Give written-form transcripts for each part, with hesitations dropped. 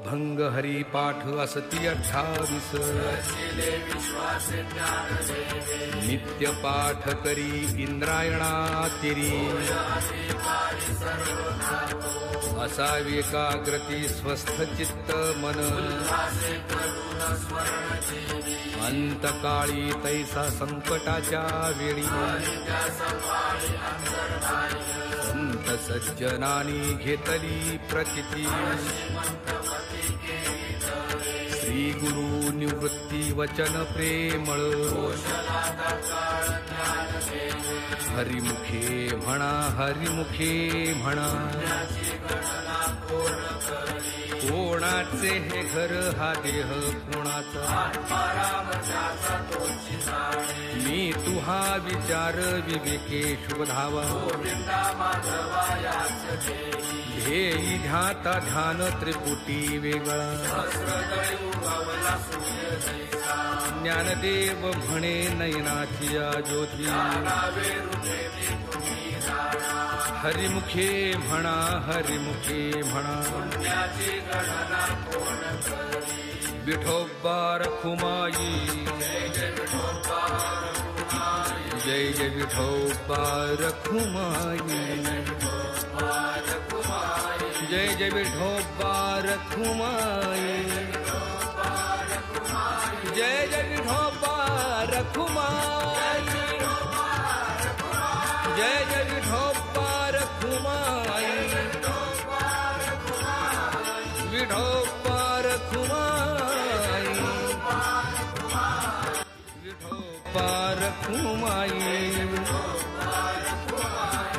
अभंग हरिपाठ असती 28 नित्य पाठ करी इंद्रायणा तिरी असावी एकाग्रती स्वस्थ चित्त मन अंतकाळी तैसा संकटाच्या वेळी संत सज्जनानी घेतली प्रचिती श्री गुरु निवृत्ती वचन प्रेमळ हरिमुखे म्हणा हरिमुखे म्हणा कोणाचे हे घर हा देह कोणाचा मी तुहा विचार विवेके शुभधावा ध्येयी ध्याता ध्यान त्रिपुटी वेगळा ज्ञानदेव म्हणे नयनाची ज्योती हरिमुखे म्हणा हरिमुखे म्हणा विठोबा रखुमाई जय जय विठोबा रखुमाई जय जय विठोबा रखुमाई जय जय विठोबा रखुमाई जय जय विठोबा रखुमाई विठोबा रखुमाई विठोबा रखुमाई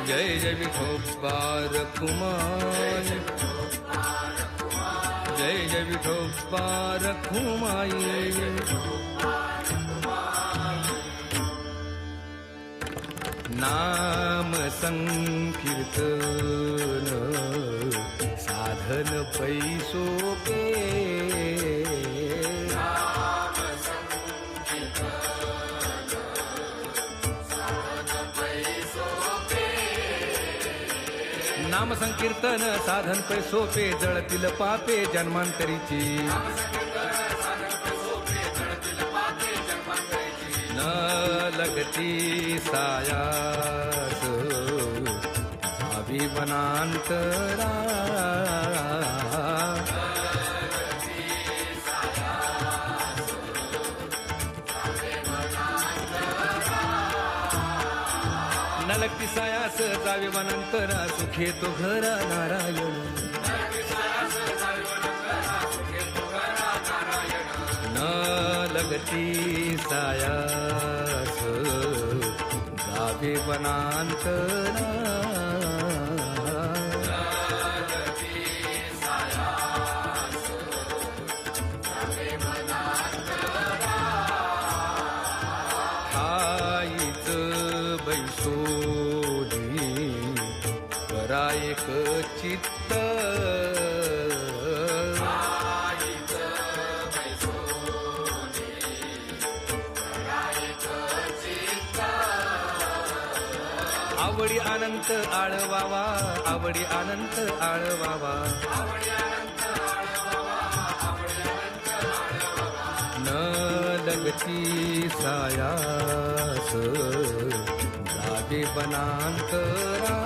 जय जय विठोबा रखुमाई जय जय विठोबा रखुमाई नाम संकीर्तन साधन पैसोपे नाम संकीर्तन साधन पैसोपे जळतील पापे जन्मांतरीची न लगती सायास अभिमनांतरा न लगती सायास जावे वनांतरा सुखे तो घरा नारायण न लगती सायास जावे वनांतरा हाईच बैसोनी करा एक चित्त आवडी अनंत आळवावा आवडी अनंत आळवावा न लगती सायास जागे वनांतरा